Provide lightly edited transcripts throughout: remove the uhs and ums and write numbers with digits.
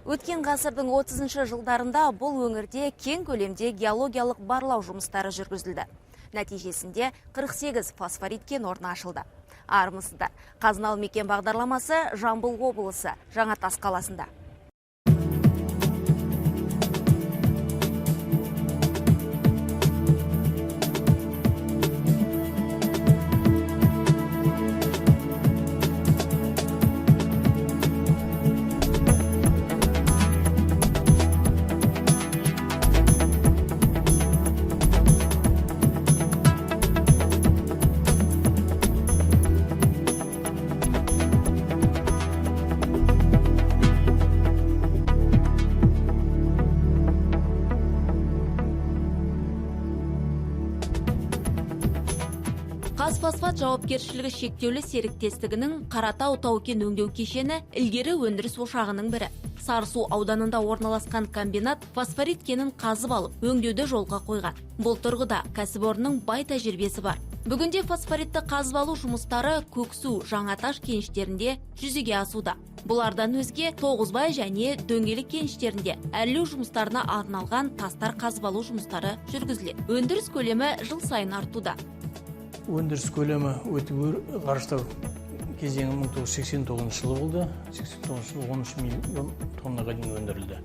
Өткен ғасырдың 30 жылдарында бұл өңірде кең көлемде геологиялық барлау жұмыстары жүргізілді. Нәтижесінде 48 фосфорит кен орны ашылды. Армысыздар, қазыналы мекен бағдарламасы Жамбыл облысы Жаңатас қаласында. Қазфосфат жауапкершілігі шектеулі серіктестігінің Қаратау тау-кен өңдеу кешені ілгері өндіріс ошағының бірі. Сарысу ауданында орналасқан комбинат фосфорит кенін қазып алып, өңдеуді жолға қойған. Бұл тұрғыда кәсіпорынның бай тәжірибесі бар. Бүгінде фосфоритті қазып алу жұмыстары Көксу, Жаңаташ кеніштерінде жүзеге асуда. Бұлардан өзге Тоғызбай және Дөңгелек кеніштерінде әрлеу жұмыстарына арналған тастар қазып алу жұмыстары жүргізіледі. Өндіріс көлемі жыл сайын артуда. Өндіріс көлемі өте ғарыштау кезеңі 1989 жылы болды. 89 жылы 13 миллион тоннаға дейін өндірілді.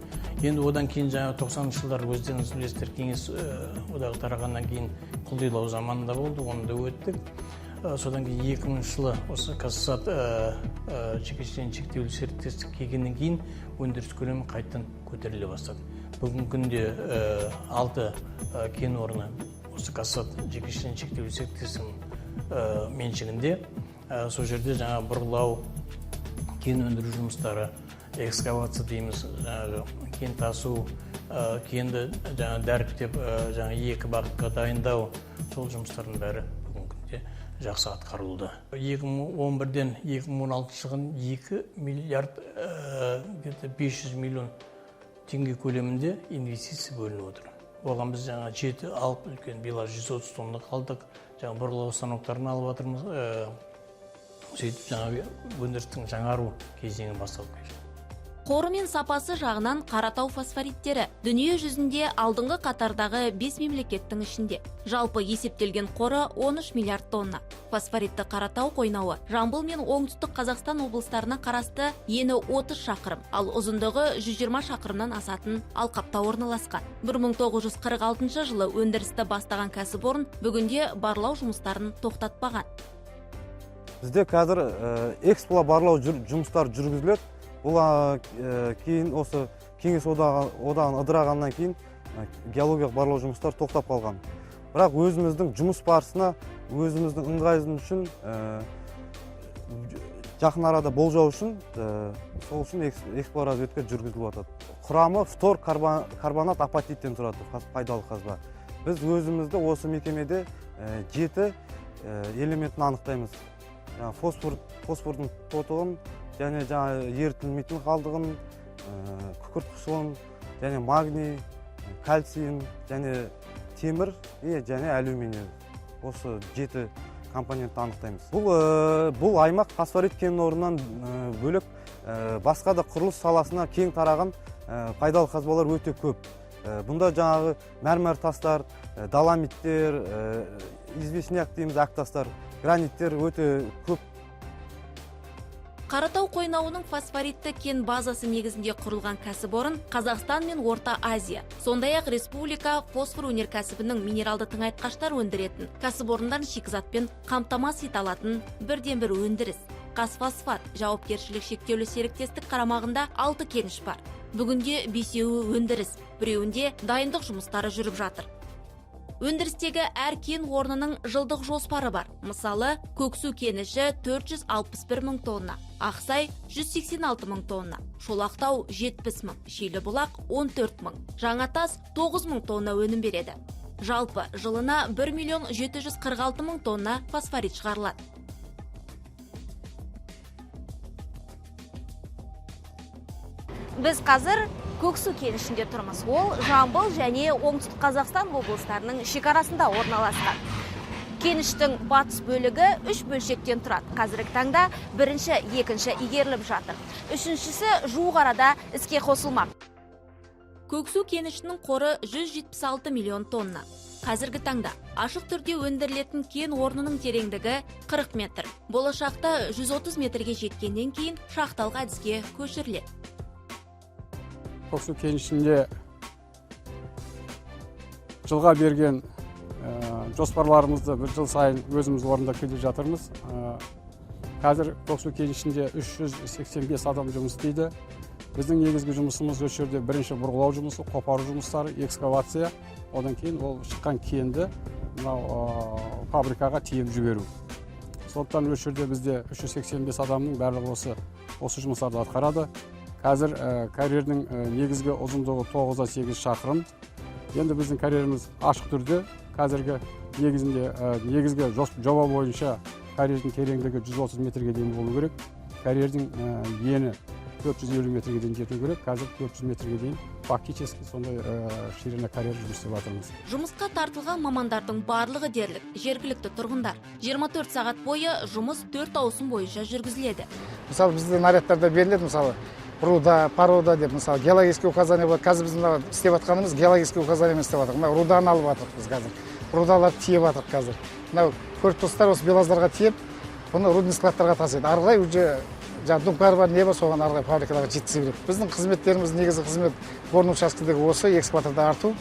Енді одан кейін жаңа 90 жылдар өздеріңіз білесіздер, кеңес одағы тарағаннан кейін құлдилау заманында болды, оны да өттік. Содан кейін 2000 жылы осы Қазфосфат жекешелендірілген шектеулі серіктестік келгеннен кейін өндіріс көлемі қайтадан көтеріле бастады. Бүгінгі күнде 6 кен орны осы Қазфосфат жекешелендірілген шектеулі серіктестігінің меншігінде. Сол жерде жаңа бұрғылау, кен өндіру жұмыстары, экскавация дейміз, кен тасу, кенді дәріптеп екі бағытқа дайындау, сол жұмыстардың бәрі бүгінгі күнде жақсы атқарылды. 2011-ден 2016 жылға 2 миллиард 500 миллион теңге көлемінде инвестиция бөлініп отыр. Оған біз жаңа 7 алып үлкен билар 130 тонна қалдық, жаңа бұрғылау станоктарын алып жатырмыз. Сөйтіп жаңа өндірістің жаңару кезеңі басталып келеді. Қоры мен сапасы жағынан Қаратау фосфориттері дүние жүзінде алдыңғы қатардағы 5 мемлекеттің ішінде. Жалпы есептелген қоры 13 миллиард тонна. Фосфоритті Қаратау қойнауы Жамбыл мен Оңтүстік Қазақстан облыстарына қарасты ені 30 шақырым, ал ұзындығы 120 шақырымнан асатын алқапта орналасқан. 1946 жылы өндірісті бастаған кәсіпорын бүгінде барлау жұмыстарын тоқтатпаған. Бізде қазір экспло барлау жұмыстары жүргізіледі. Бұл кейін осы кеңес одағын ыдырағаннан кейін геологиялық барлау жұмыстары тоқтап қалған. Бірақ өзіміздің жұмыс барысына, өзіміздің ыңғайымыз үшін жақын арада болжау үшін, сол үшін эксплоразведка жүргізіліп жатады. Құрамы фтор карбонат апатиттен тұрады, пайдалы қазба. Біз өзімізді осы мекемеде 7 элементін анықтаймыз. Фосфордың тотығын, және ерітілмейтін қалдығын, күкірт қышқылын, және магний, кальцийін, және темір және алюминий. Осы 7 компонентті анықтаймыз. Бұл аймақ фосфорит кен орнынан бөлек басқа да құрылыс саласына кең тараған пайдалы қазбалар өте көп. Бұнда жаңағы мәрмәр тастар, доломиттер, известняк дейміз ақтастар, граниттер өте көп. Қаратау қойнауының фосфоритті кен базасы негізінде құрылған кәсіпорын Қазақстан мен Орта Азия, сондай-ақ республика фосфор өнеркәсібінің минералды тыңайтқыштар өндіретін кәсіпорындан шикізатпен қамтамасыз ете алатын бірден-бір өндіріс. Қазфосфат жауапкершілік шектеулі серіктестік қарамағында 6 кеніш бар. Бүгінде 5-еуі өндіріс, біреуінде дайындық жұмыстары жүріп жатыр. Өндірістегі әр кен орнының жылдық жоспары бар. Мысалы, Көксу кеніші 461 мың тонна, Ақсай 186 мың тонна, Шолақтау 70 мың, Шилібұлақ 14 мың, Жаңатас 9 мың тонна өнім береді. Жалпы жылына 1 миллион 746 мың тонна фосфорит шығарылады. Біз қазір Көксу кенішінде тұрмыз. Ол Жамбыл және Оңтүстік Қазақстан облыстарының шекарасында орналасқан. Кеніштің батыс бөлігі 3 бөлшектен тұрады. Қазіргі таңда бірінші, екінші игеріліп жатыр. Үшіншісі жуық арада іске қосылмақ. Көксу кенішінің қоры 176 миллион тонна. Қазіргі таңда ашық түрде өндірілетін кен орнының тереңдігі 40 метр. Болашақта 130 метрге жеткеннен кейін шахталық әдіске көшіріледі. Көксу кенішінде жылға берген жоспарларымызды бір жыл сайын өзіміз орындап келе жатырмыз. Қазір Көксу кенішінде 385 адам жұмыс істейді. Біздің негізгі жұмысымыз осы жерде бірінші бұрғылау жұмысы, қопару жұмыстары, экскавация, одан кейін ол шыққан кенді фабрикаға тиеп жіберу. Сондықтан осы жерде бізде 385 адамның барлығы осы жұмыстарды атқарады. Қазір карьердің негізгі ұзындығы 9-дан 8 шақырым. Енді біздің карьеріміз ашық түрде. Қазіргі негізгі жоба бойынша карьердің тереңдігі 130 метрге дейін болу керек. Карьердің ені 450 метрге дейін жету керек. Қазір 400 метрге дейін фактически сондай ширина карьер жұмыс істеп жатырмыз. Жұмысқа тартылған мамандардың барлығы дерлік жергілікті тұрғындар. 24 сағат бойы жұмыс 4 ауысым бойынша жүргізіледі. Мысалы бізде нарядтарда беріледі, мысалы руда, порода деп, мысалы геологический указание болады. Қазір біз істеп жатқанымыз геологический указание істеп жатырмық. Мына руданы алып жатырмық біз қазір. Рудалар тиеп жатырмық қазір. Мынау көріп тұрсыздар, осы белаздарға тиеп, бұны рудный складтарға тасиды. Арғылай уже думкар бар, не бар, соған арғылай фабрикаларға жеткізе береді. Біздің қызметтеріміз, негізі қызмет орын учаскедегі осы экскаваторды арту.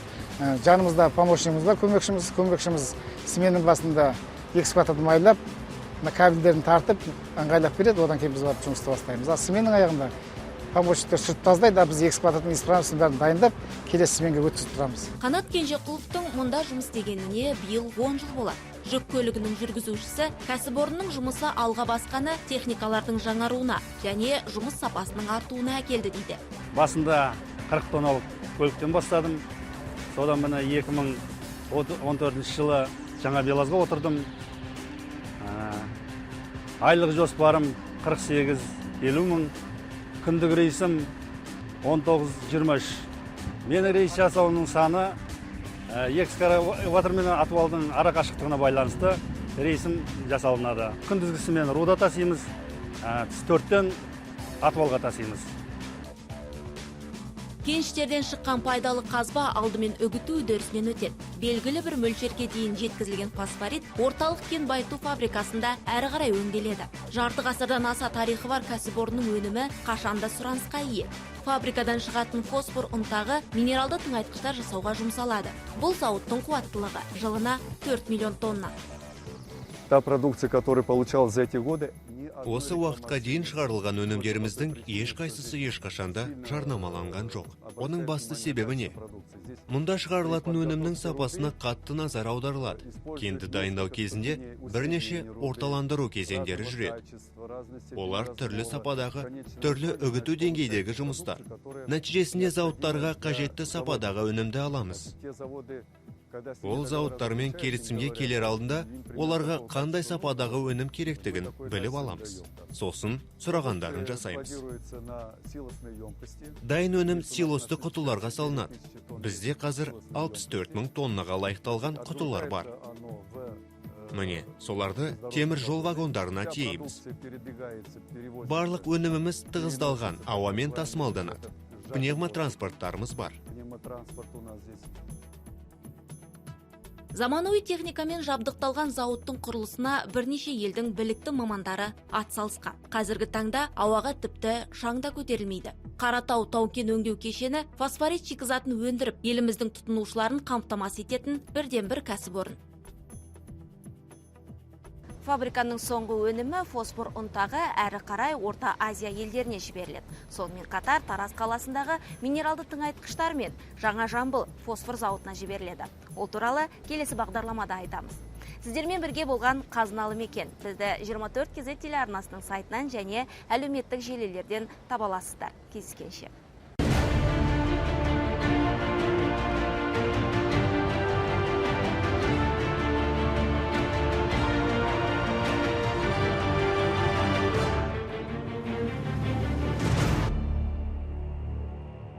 Жанымызда помощнигіміз бар, көмекшіміз сменің басында экскаваторды майлап, кабельдерін тартып, ыңғайлап береді, одан кейін біз барып жұмысты бастаймыз. Сменің аяғында помощниктер сүрт таздайды, біз экскаватордың исправностын бәрін дайындап, келесі сменге өткізіп тұрамыз. Қанат Кенжеқұловтың мұнда жұмыс істегеніне биыл 10 жыл болады. Жүк көлігінің жүргізушісі кәсіпорынның жұмысы алға басқаны техникалардың жаңаруына және жұмыс сапасының артуына әкелді дейді. Басында 40 тонналық көліктен бастадым. Содан міне 2014 жылы жаңа белазға отырдым. Айлық жоспарым 48-50 мың. Күндік рейсім 19-23. Менің рейс жасауының саны экскаватормен атуалдың ара қашықтығына байланысты рейсім жасалынады. Күндізгісімен руда тасимыз, 4-тен атуалға тасимыз. Кеніштерден шыққан пайдалы қазба алдымен үгіту үдерісінен өтеді. Белгілі бір мөлшерге дейін жеткізілген фосфорит орталық кен байыту фабрикасында әрі қарай өңделеді. Жарты ғасырдан аса тарихы бар кәсіпорынның өнімі қашанда сұранысқа ие. Фабрикадан шығатын фосфор ұнтағы минералды тыңайтқыштар жасауға жұмсалады. Бұл зауыттың қуаттылығы жылына 4 миллион тонна. Та продукция, которую получал за эти годы, осы уақытқа дейін шығарылған өнімдеріміздің ешқайсысы ешқашанда жарнамаланған жоқ. Оның басты себебі не? Мұнда шығарылатын өнімнің сапасына қатты назар аударылады. Кенді дайындау кезінде бірнеше орталандыру кезеңдері жүреді. Олар түрлі сападағы, түрлі үгіту деңгейдегі жұмыстар. Нәтижесінде зауыттарға қажетті сападағы өнімді аламыз. Ол зауыттармен келісімге келер алдында оларға қандай сападағы өнім керектігін біліп аламыз. Сосын сұрағандарын жасаймыз. Дайын өнім силосты құтыларға салынады. Бізде қазір 64 мың тоннаға лайықталған құтылар бар. Міне, соларды темір жол вагондарына тиейміз. Барлық өніміміз тығыздалған ауамен тасымалданады. Пневмотранспорттарымыз бар. Заманауи техникамен жабдықталған зауыттың құрылысына бірнеше елдің білікті мамандары атсалысқан. Қазіргі таңда ауаға тіпті шаңда көтерілмейді. Қаратау тау-кен өңдеу кешені фосфорит шикізатын өндіріп, еліміздің тұтынушыларын қамтамасыз ететін бірден бір кәсіпорын. Фабриканың соңғы өнімі фосфор ұнтағы әрі қарай Орта Азия елдеріне жіберіледі. Сонымен қатар Тараз қаласындағы минералды тыңайтқыштар мен Жаңа Жамбыл фосфор зауытына жіберіледі. Ол туралы келесі бағдарламада айтамыз. Сіздермен бірге болған қазыналы мекен. Бізді 24 KZ телеарнасының сайтынан және әлеуметтік желілерден таба аласыздар. Кездескенше.